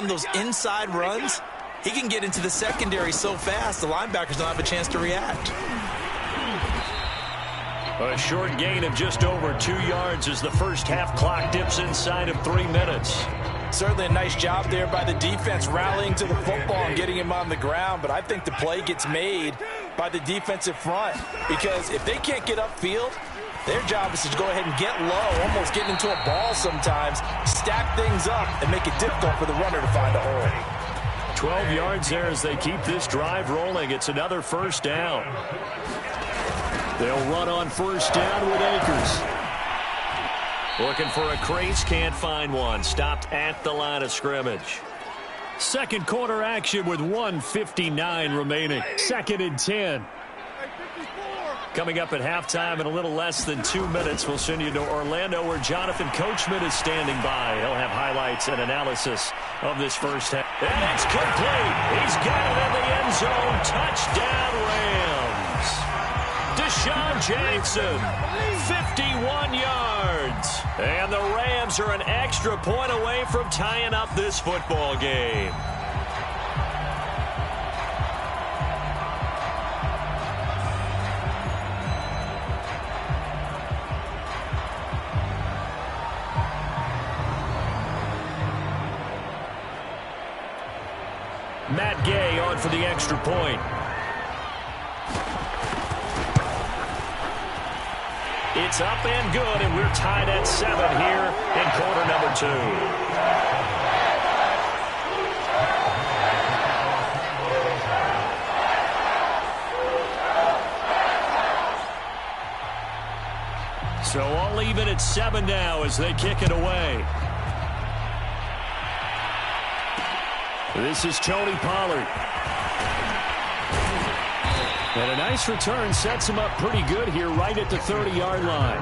run those inside runs, he can get into the secondary so fast the linebackers don't have a chance to react. A short gain of just over 2 yards as the first half clock dips inside of 3 minutes. Certainly a nice job there by the defense rallying to the football and getting him on the ground, but I think the play gets made by the defensive front because if they can't get upfield, their job is to go ahead and get low, almost getting into a ball sometimes, stack things up, and make it difficult for the runner to find a hole. 12 yards there as they keep this drive rolling. It's another first down. They'll run on first down with Akers. Looking for a crease, can't find one. Stopped at the line of scrimmage. Second quarter action with 1:59 remaining. 2nd and 10. Coming up at halftime in a little less than 2 minutes, we'll send you to Orlando where Jonathan Coachman is standing by. He'll have highlights and analysis of this first half. And it's complete. He's got it in the end zone. Touchdown Rams. Deshaun Jackson, 51 yards. And the Rams are an extra point away from tying up this football game. Matt Gay on for the extra point. It's up and good, and we're tied at 7 here in quarter number 2. So all even at 7 now as they kick it away. This is Tony Pollard. And a nice return sets him up pretty good here right at the 30-yard line.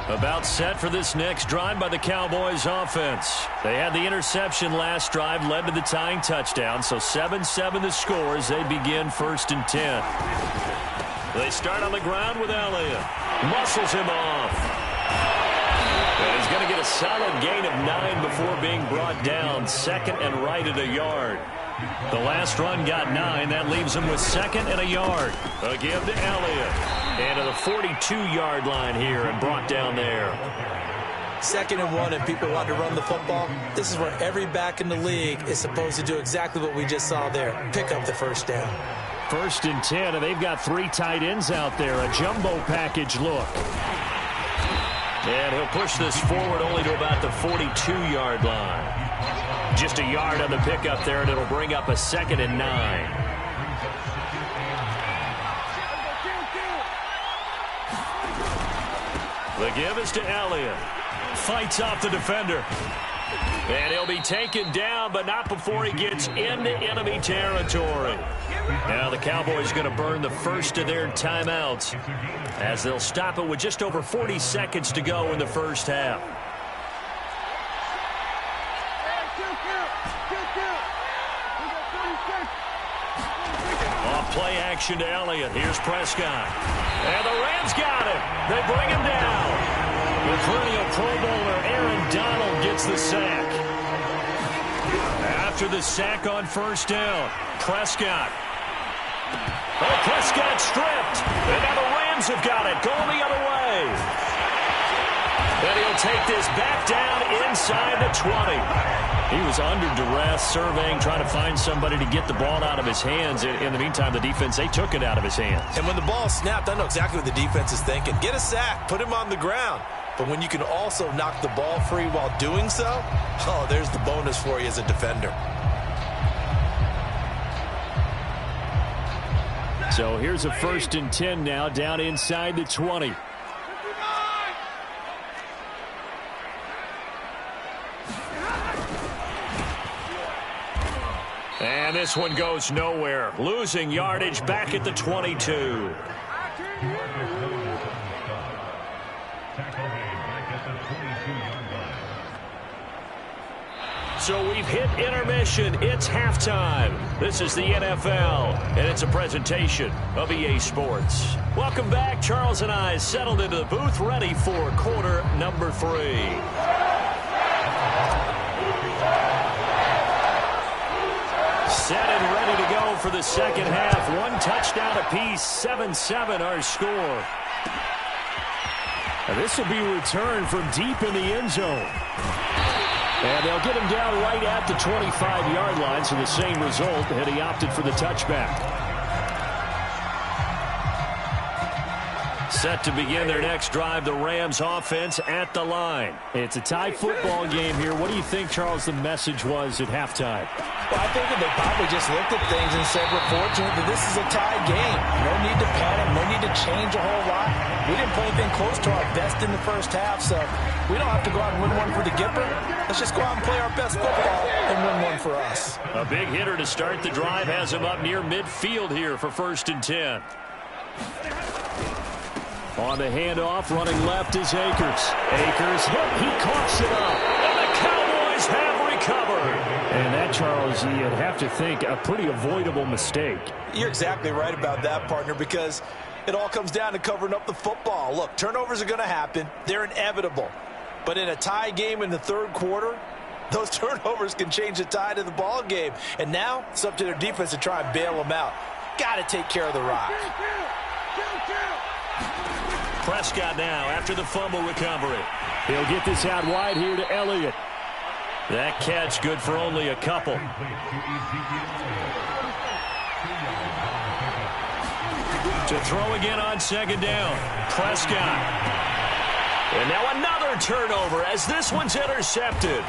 About set for this next drive by the Cowboys offense. They had the interception last drive, led to the tying touchdown, so 7-7 the score as they begin 1st and 10. They start on the ground with Elliott. Muscles him off. And he's going to get a solid gain of 9 before being brought down. 2nd and right at a yard. The last run got 9. That leaves him with 2nd and a yard. A give to Elliott. And to the 42-yard line here and brought down there. 2nd and 1 and people want to run the football. This is where every back in the league is supposed to do exactly what we just saw there. Pick up the first down. 1st and 10, and they've got 3 tight ends out there. A jumbo package look. And he'll push this forward only to about the 42-yard line. Just a yard on the pickup there, and it'll bring up a 2nd and 9. The give is to Elliott. Fights off the defender. And he'll be taken down, but not before he gets into enemy territory. Now the Cowboys going to burn the first of their timeouts as they'll stop it with just over 40 seconds to go in the first half. Off play action to Elliott. Here's Prescott. And the Rams got him. They bring him down. The perennial Pro Bowler Aaron Donald gets the sack. After the sack on first down, Prescott. Oh, Prescott stripped. And now the Rams have got it. Going the other way. And he'll take this back down inside the 20. He was under duress, surveying, trying to find somebody to get the ball out of his hands. In the meantime, the defense, they took it out of his hands. And when the ball snapped, I know exactly what the defense is thinking. Get a sack, put him on the ground. But when you can also knock the ball free while doing so, oh, there's the bonus for you as a defender. So here's a 1st and 10 now, down inside the 20. And this one goes nowhere. Losing yardage back at the 22. So we've hit intermission. It's halftime. This is the NFL, and it's a presentation of EA Sports. Welcome back. Charles and I settled into the booth, ready for quarter number 3. Set and ready to go for the second half. 1 touchdown apiece, 7-7 our score. Now this will be returned from deep in the end zone. And they'll get him down right at the 25-yard line, so the same result, and he opted for the touchback. Set to begin their next drive, the Rams offense at the line. It's a tie football game here. What do you think, Charles, the message was at halftime? Well, I think that they probably just looked at things and said, we're fortunate that this is a tie game. No need to panic, no need to change a whole lot. We didn't play anything close to our best in the first half, so we don't have to go out and win one for the Gipper. Let's just go out and play our best football and win one for us. A big hitter to start the drive has him up near midfield here for 1st and 10. On the handoff, running left is Akers. Akers hit, he coughs it up. And the Cowboys have recovered. And that, Charles, you'd have to think a pretty avoidable mistake. You're exactly right about that, partner, because it all comes down to covering up the football. Look, turnovers are going to happen. They're inevitable. But in a tie game in the 3rd quarter, those turnovers can change the tide of the ball game. And now it's up to their defense to try and bail them out. Got to take care of the rock. Prescott now after the fumble recovery. He'll get this out wide here to Elliott. That catch good for only a couple. To throw again on 2nd down. Prescott. And now another turnover as this one's intercepted.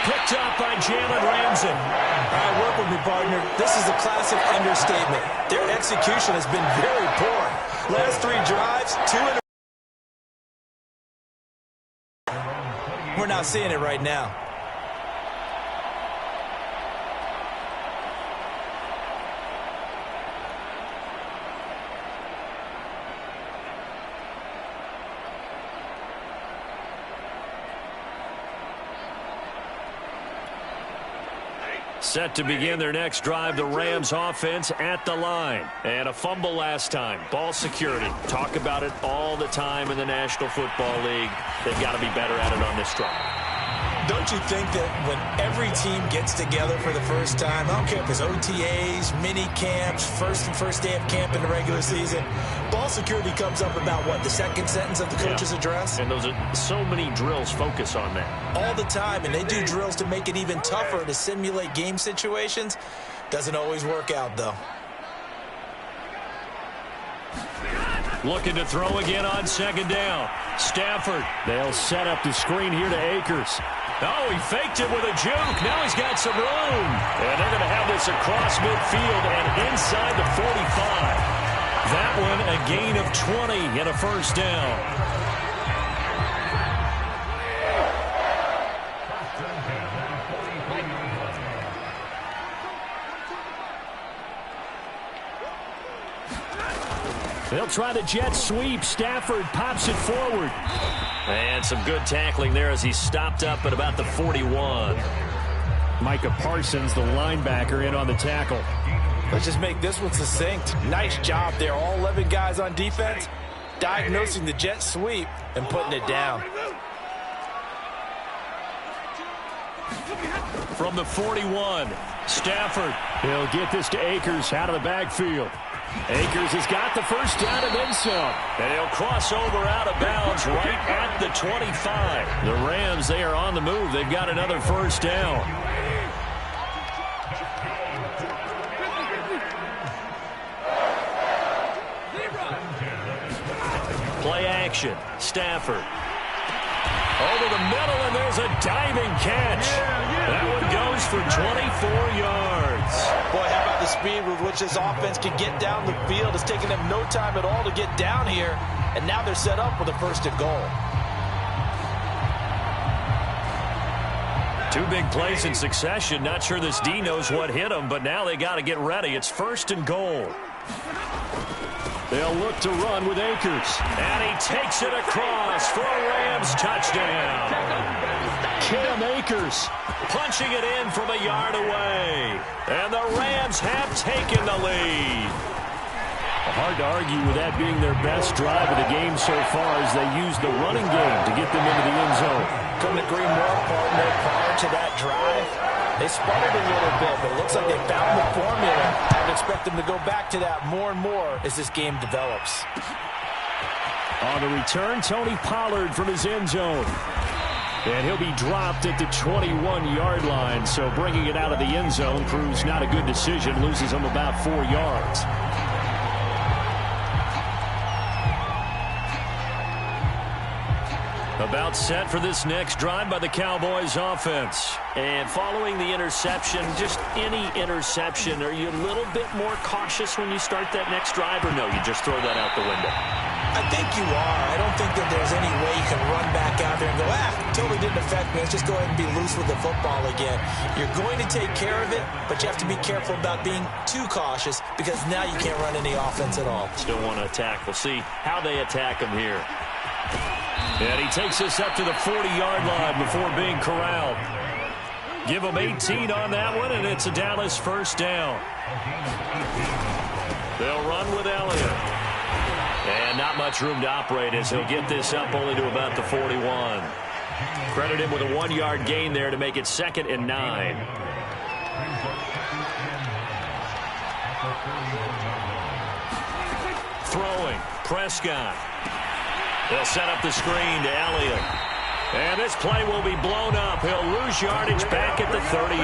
Picked up by Jalen Ramsey. All right, work with me, partner. This is a classic understatement. Their execution has been very poor. Last 3 drives, 2 We're not seeing it right now. Set to begin their next drive, the Rams offense at the line. And a fumble last time. Ball security. Talk about it all the time in the National Football League. They've got to be better at it on this drive. Don't you think that when every team gets together for the first time, I don't care if it's OTAs, mini camps, first day of camp in the regular season, ball security comes up about what, the 2nd sentence of the coach's address? And those are so many drills focus on that. All the time, and they do drills to make it even tougher to simulate game situations. Doesn't always work out, though. Looking to throw again on 2nd down. Stafford. They'll set up the screen here to Akers. Oh, he faked it with a juke. Now he's got some room. And they're going to have this across midfield and inside the 45. That one a gain of 20 and a 1st down. They'll try the jet sweep. Stafford pops it forward. And some good tackling there as he stopped up at about the 41. Micah Parsons, the linebacker, in on the tackle. Let's just make this one succinct. Nice job there. All 11 guys on defense diagnosing the jet sweep and putting it down. From the 41, Stafford. He'll get this to Akers out of the backfield. Akers has got the 1st down and then some. And he'll cross over out of bounds right at the 25. The Rams, they are on the move. They've got another 1st down. Play action. Stafford. Over the middle, and there's a diving catch. That one goes for 24 yards. Boy, how about the speed with which this offense can get down the field? It's taken them no time at all to get down here, and now they're set up with a 1st and goal. 2 big plays in succession. Not sure this D knows what hit him, but now they got to get ready. It's 1st and goal. They'll look to run with Akers. And he takes it across for a Rams touchdown. Cam Akers punching it in from a yard away. And the Rams have taken the lead. Hard to argue with that being their best drive of the game so far as they used the running game to get them into the end zone. Couldn't agree more, partner. Prior to that drive, they sputtered a little bit, but it looks like they found the formula. I would expect them to go back to that more and more as this game develops. On the return, Tony Pollard from his end zone. And he'll be dropped at the 21-yard line, so bringing it out of the end zone proves not a good decision, loses him about 4 yards. About set for this next drive by the Cowboys offense. And following the interception, just any interception, are you a little bit more cautious when you start that next drive, or no, you just throw that out the window? I think you are. I don't think that there's any way you can run back out there and go, totally didn't affect me. Let's just go ahead and be loose with the football again. You're going to take care of it, but you have to be careful about being too cautious because now you can't run any offense at all. Still want to attack. We'll see how they attack him here. And he takes us up to the 40-yard line before being corralled. Give him 18 on that one, and it's a Dallas first down. They'll run with Elliott. And not much room to operate as he'll get this up only to about the 41. Credit him with a 1-yard gain there to make it 2nd and 9. Throwing, Prescott. They'll set up the screen to Elliott. And this play will be blown up. He'll lose yardage back at the 38.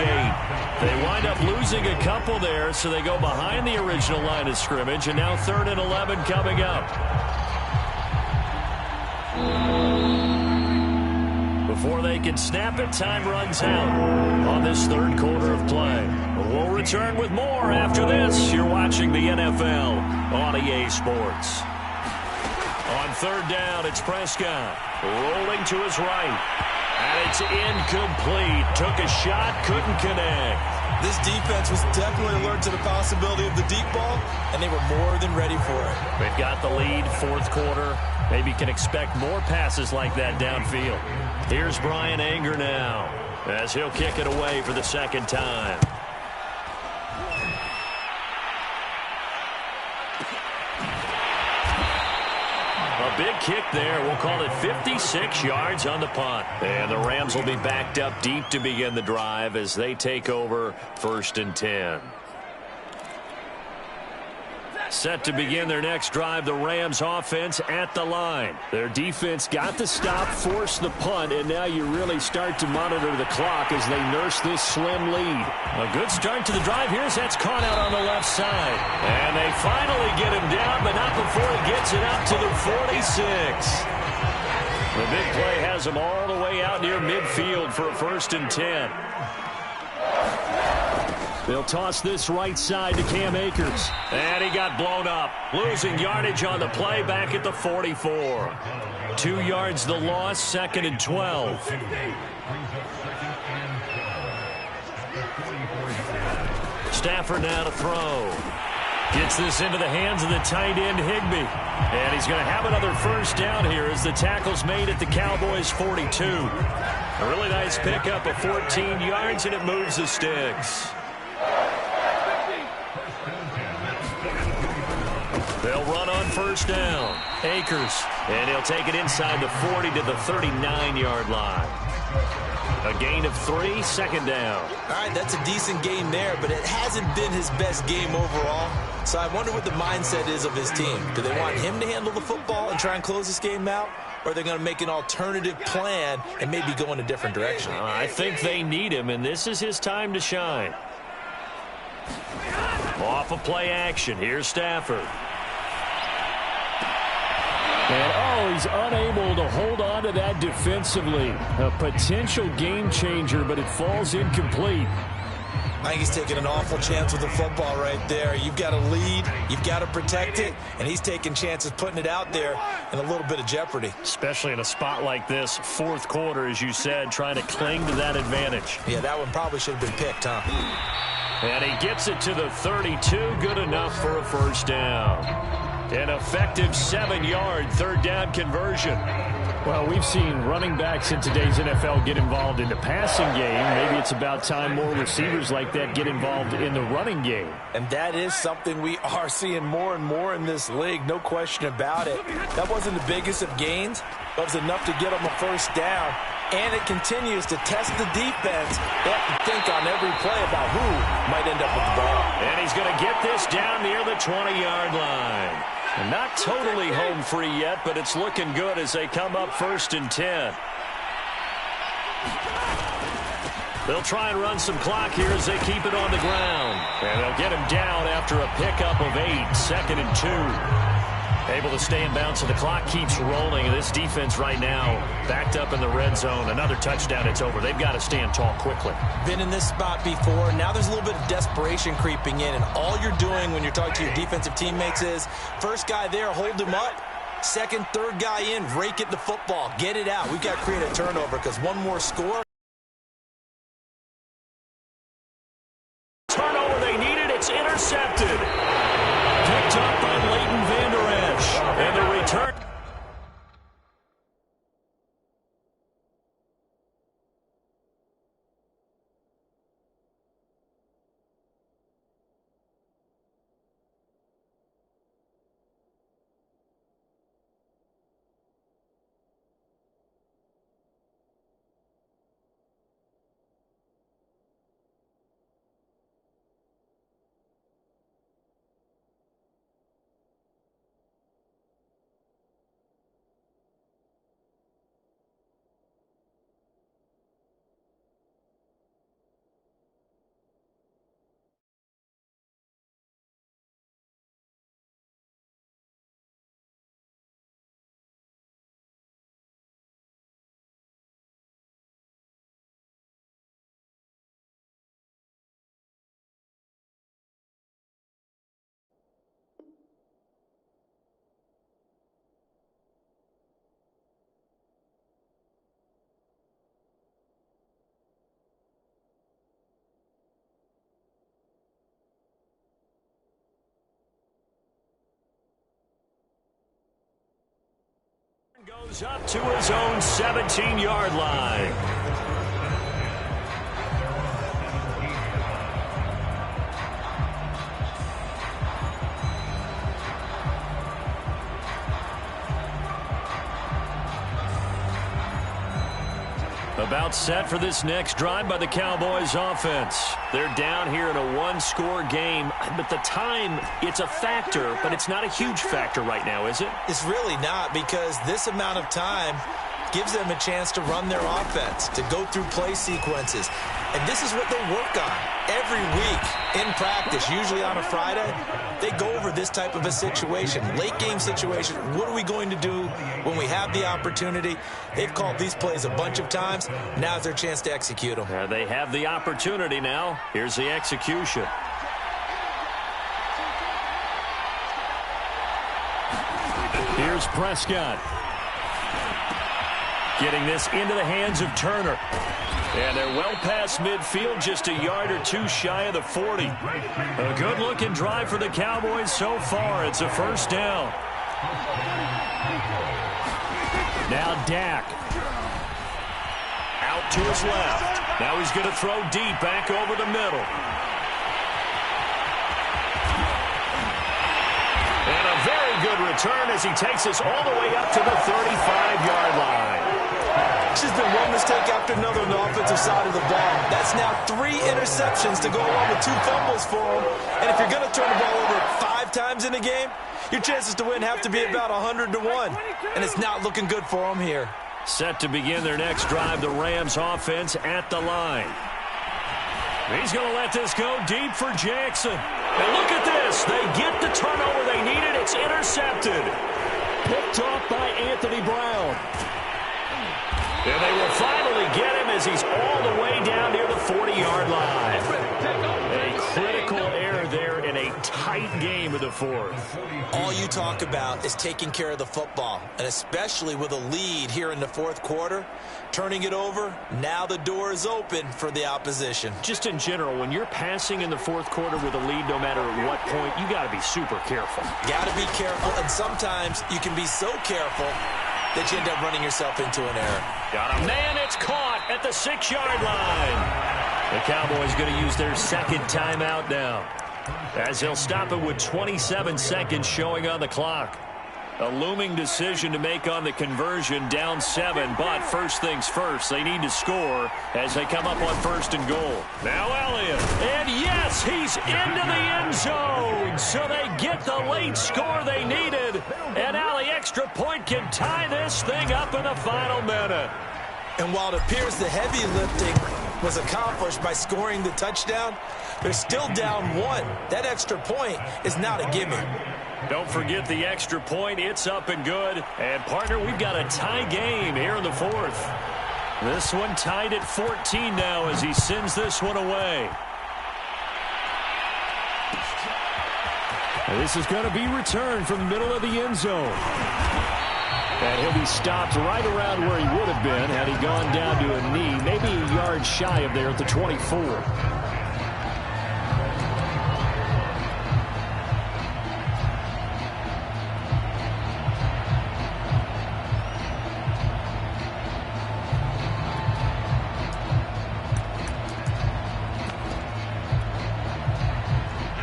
They wind up losing a couple there, so they go behind the original line of scrimmage, and now 3rd and 11 coming up. Before they can snap it, time runs out on this 3rd quarter of play. We'll return with more after this. You're watching the NFL on EA Sports. On 3rd down, it's Prescott. Rolling to his right. And it's incomplete. Took a shot, couldn't connect. This defense was definitely alert to the possibility of the deep ball, and they were more than ready for it. They've got the lead, 4th quarter. Maybe can expect more passes like that downfield. Here's Brian Anger now as he'll kick it away for the 2nd time. A big kick there. We'll call it 56 yards on the punt. And the Rams will be backed up deep to begin the drive as they take over 1st and 10. Set to begin their next drive, the Rams offense at the line. Their defense got the stop, forced the punt, and now you really start to monitor the clock as they nurse this slim lead. A good start to the drive. Here's that's caught out on the left side. And they finally get him down, but not before he gets it up to the 46. The big play has him all the way out near midfield for a 1st and 10. They'll toss this right side to Cam Akers. And he got blown up. Losing yardage on the play back at the 44. 2 yards the loss, 2nd and 12. Stafford now to throw. Gets this into the hands of the tight end, Higbee. And he's going to have another 1st down here as the tackle's made at the Cowboys' 42. A really nice pickup of 14 yards, and it moves the sticks. They'll run on 1st down. Akers. And he'll take it inside the 40 to the 39-yard line. A gain of 3, 2nd down. All right, that's a decent game there, but it hasn't been his best game overall. So I wonder what the mindset is of his team. Do they want him to handle the football and try and close this game out? Or are they going to make an alternative plan and maybe go in a different direction? I think they need him, and this is his time to shine. Off of play action. Here's Stafford. And, he's unable to hold on to that defensively. A potential game changer, but it falls incomplete. I think he's taking an awful chance with the football right there. You've got to lead, you've got to protect it, and he's taking chances putting it out there in a little bit of jeopardy. Especially in a spot like this, 4th quarter, as you said, trying to cling to that advantage. Yeah, that one probably should have been picked, huh? And he gets it to the 32, good enough for a 1st down. An effective 7-yard third down conversion. Well, we've seen running backs in today's NFL get involved in the passing game. Maybe it's about time more receivers like that get involved in the running game. And that is something we are seeing more and more in this league, no question about it. That wasn't the biggest of gains, but it was enough to get them a first down. And it continues to test the defense. They have to think on every play about who might end up with the ball. And he's going to get this down near the 20-yard line. And not totally home free yet, but it's looking good as they come up 1st and 10. They'll try and run some clock here as they keep it on the ground. And they'll get him down after a pickup of 8, 2nd and 2. Able to stay in bounds, so the clock keeps rolling. This defense right now backed up in the red zone. Another touchdown, it's over. They've got to stand tall quickly. Been in this spot before. Now there's a little bit of desperation creeping in, and all you're doing when you're talking to your defensive teammates is first guy there, hold him up. Second, third guy in, rake at the football. Get it out. We've got to create a turnover because one more score. Turnover they needed. It's intercepted. Picked up by Leighton Vander Esch. And the return. Goes up to his own 17-yard line. About set for this next drive by the Cowboys offense. They're down here in a one-score game, but the time, it's a factor, but it's not a huge factor right now, is it? It's really not, because this amount of time gives them a chance to run their offense, to go through play sequences. And this is what they work on every week in practice, usually on a Friday. They go over this type of a situation, late game situation. What are we going to do when we have the opportunity? They've called these plays a bunch of times. Now's their chance to execute them. They have the opportunity now. Here's the execution. Here's Prescott. Getting this into the hands of Turner. And they're well past midfield, just a yard or two shy of the 40. A good-looking drive for the Cowboys so far. It's a first down. Now Dak. Out to his left. Now he's going to throw deep back over the middle. And a very good return as he takes us all the way up to the 35-yard line. It's just been one mistake after another on the offensive side of the ball. That's now 3 interceptions to go along with 2 fumbles for him. And if you're going to turn the ball over 5 times in a game, your chances to win have to be about 100 to 1. And it's not looking good for him here. Set to begin their next drive, the Rams offense at the line. He's going to let this go deep for Jackson. And look at this. They get the turnover they needed. It's intercepted. Picked off by Anthony Brown. And they will finally get him as he's all the way down near the 40-yard line. A critical error there in a tight tight game in the fourth. All you talk about is taking care of the football, and especially with a lead here in the fourth quarter, turning it over, now the door is open for the opposition. Just in general, when you're passing in the fourth quarter with a lead, no matter at what point, you got to be super careful. Got to be careful, and sometimes you can be so careful that you end up running yourself into an error. Got a man, it's caught at the 6-yard line. The Cowboys going to use their second timeout now, as they'll stop it with 27 seconds showing on the clock. A looming decision to make on the conversion, down 7, but first things first, they need to score as they come up on 1st and goal. Now Elliott, and yes, he's into the end zone, so they get the late score they needed, and now the extra point can tie this thing up in the final minute. And while it appears the heavy lifting was accomplished by scoring the touchdown, they're still down 1. That extra point is not a gimme. Don't forget the extra point. It's up and good. And, partner, we've got a tie game here in the fourth. This one tied at 14 now as he sends this one away. And this is going to be returned from the middle of the end zone. And he'll be stopped right around where he would have been had he gone down to a knee, maybe a yard shy of there at the 24.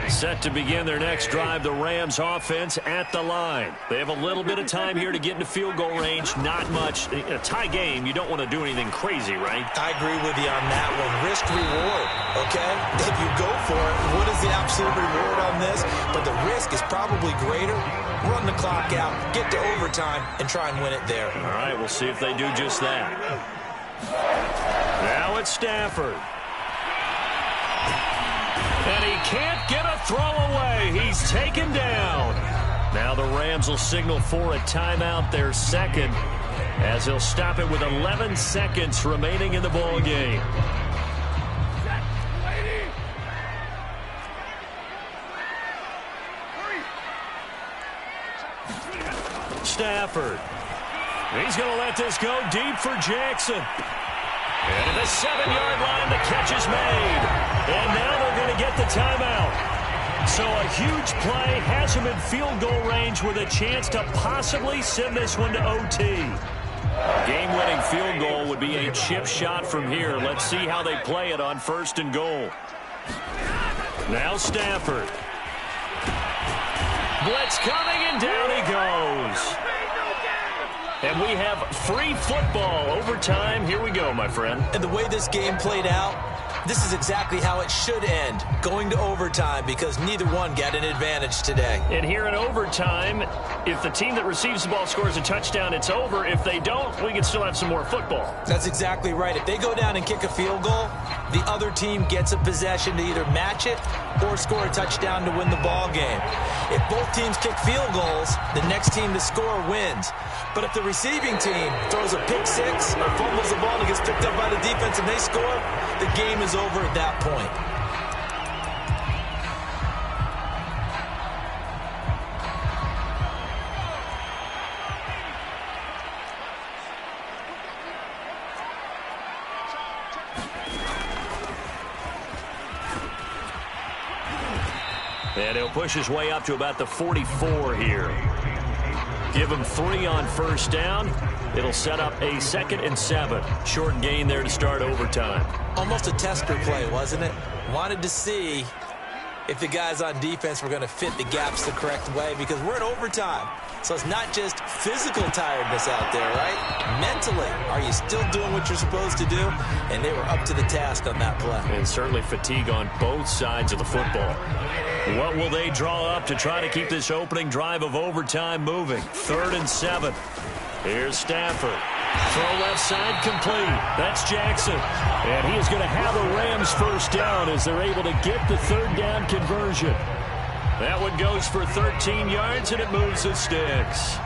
Set to begin their next drive, the Rams offense at the line. They have a little bit of time here to get into field goal range. Not much. In a tie game, you don't want to do anything crazy, right? I agree with you on that one. Risk reward, okay? If you go for it, what is the absolute reward on this? But the risk is probably greater. Run the clock out, get to overtime, and try and win it there. All right, we'll see if they do just that. Now it's Stafford. And he can't get a throw away. He's taken down. Now the Rams will signal for a timeout, their second, as they'll stop it with 11 seconds remaining in the ball game. Stafford. He's going to let this go deep for Jackson. And at the 7-yard line, the catch is made. And now they're going to get the timeout. So a huge play has him in field goal range with a chance to possibly send this one to OT. A game-winning field goal would be a chip shot from here. Let's see how they play it on 1st and goal. Now Stafford. Blitz coming, and down he goes. And we have free football. Overtime. Here we go, my friend. And the way this game played out, this is exactly how it should end, going to overtime, because neither one got an advantage today. And here in overtime, if the team that receives the ball scores a touchdown, it's over. If they don't, we can still have some more football. That's exactly right. If they go down and kick a field goal, the other team gets a possession to either match it or score a touchdown to win the ball game. If both teams kick field goals, the next team to score wins. But if the receiving team throws a pick six or fumbles the ball and gets picked up by the defense and they score, the game is over at that point. And he'll push his way up to about the 44 here. Give him 3 on 1st down. It'll set up a 2nd and 7. Short gain there to start overtime. Almost a tester play, wasn't it? Wanted to see if the guys on defense were going to fit the gaps the correct way, because we're in overtime. So it's not just physical tiredness out there, right? Mentally, are you still doing what you're supposed to do? And they were up to the task on that play. And certainly fatigue on both sides of the football. What will they draw up to try to keep this opening drive of overtime moving? 3rd and 7. Here's Stafford. Throw left side complete. That's Jackson. And he is going to have a Rams 1st down as they're able to get the 3rd down conversion. That one goes for 13 yards, and it moves the sticks.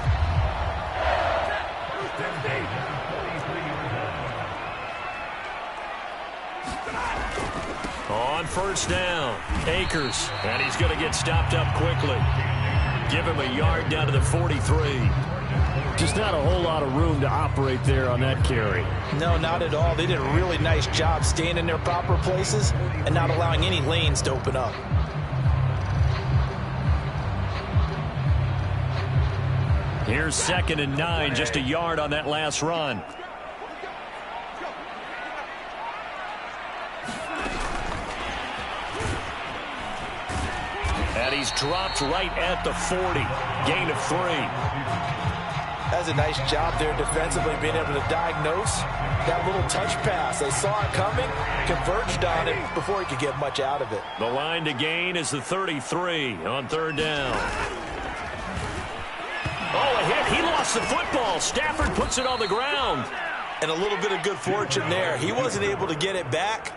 On first down, Akers, and he's going to get stopped up quickly. Give him a yard down to the 43. Just not a whole lot of room to operate there on that carry. No, not at all. They did a really nice job staying in their proper places and not allowing any lanes to open up. Here's 2nd and 9, just a yard on that last run. And he's dropped right at the 40. Gain of 3. That's a nice job there defensively, being able to diagnose that little touch pass. They saw it coming, converged on it before he could get much out of it. The line to gain is the 33 on 3rd down. Oh, a hit. He lost the football. Stafford puts it on the ground. And a little bit of good fortune there. He wasn't able to get it back,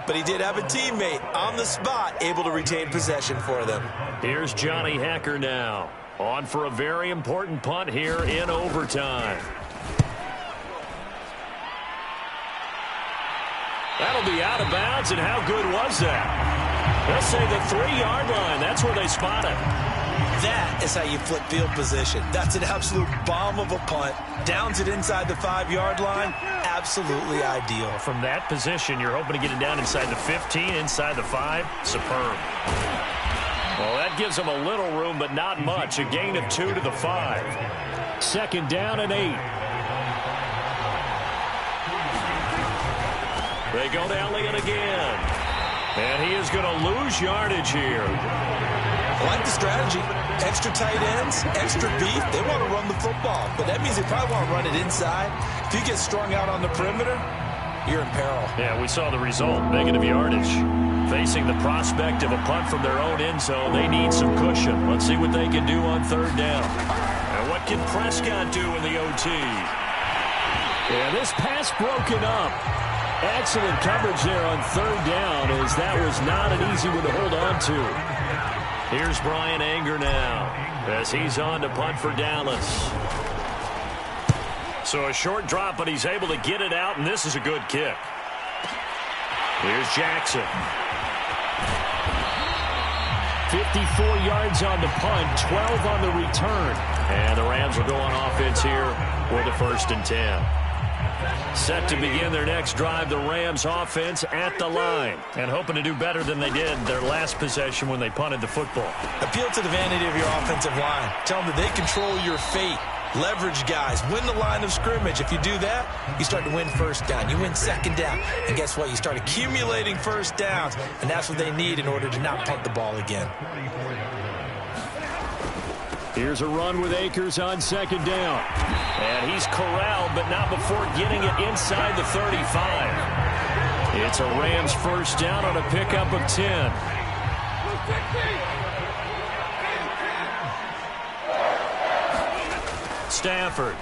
but he did have a teammate on the spot able to retain possession for them. Here's Johnny Hacker now. On for a very important punt here in overtime. That'll be out of bounds, and how good was that? They'll say the 3-yard line. That's where they spot it. That is how you flip field position. That's an absolute bomb of a punt. Downs it inside the 5-yard line. Absolutely ideal. From that position, you're hoping to get it down inside the 15, inside the 5. Superb. Well, that gives them a little room, but not much. A gain of 2 to the 5. 2nd down and 8. They go to Elliott again. And he is going to lose yardage here. I like the strategy. Extra tight ends, extra beef. They want to run the football, but that means they probably want to run it inside. If you get strung out on the perimeter, you're in peril. Yeah, we saw the result. Negative yardage. Facing the prospect of a punt from their own end zone, they need some cushion. Let's see what they can do on 3rd down. And what can Prescott do in the OT? Yeah, this pass broken up. Excellent coverage there on 3rd down, as that was not an easy one to hold on to. Here's Brian Anger now as he's on to punt for Dallas. So a short drop, but he's able to get it out, and this is a good kick. Here's Jackson. 54 yards on the punt, 12 on the return. And the Rams will go on offense here with a 1st and 10. Set to begin their next drive, the Rams offense at the line. And hoping to do better than they did their last possession when they punted the football. Appeal to the vanity of your offensive line. Tell them that they control your fate. Leverage guys. Win the line of scrimmage. If you do that, you start to win 1st down. You win 2nd down. And guess what? You start accumulating 1st downs. And that's what they need in order to not punt the ball again. Here's a run with Akers on 2nd down. And he's corralled, but not before getting it inside the 35. It's a Rams 1st down on a pickup of 10. Stafford.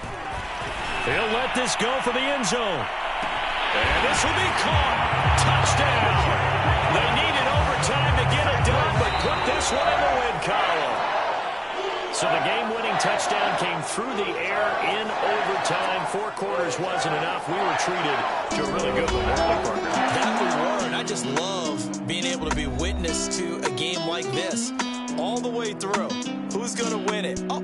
He'll let this go for the end zone. And this will be caught. Touchdown. They needed overtime to get it done, but put this one in the win column. So the game-winning touchdown came through the air in overtime. 4 quarters wasn't enough. We were treated to a really good one. That we were, and I just love being able to be witness to a game like this all the way through. Who's going to win it? Oh.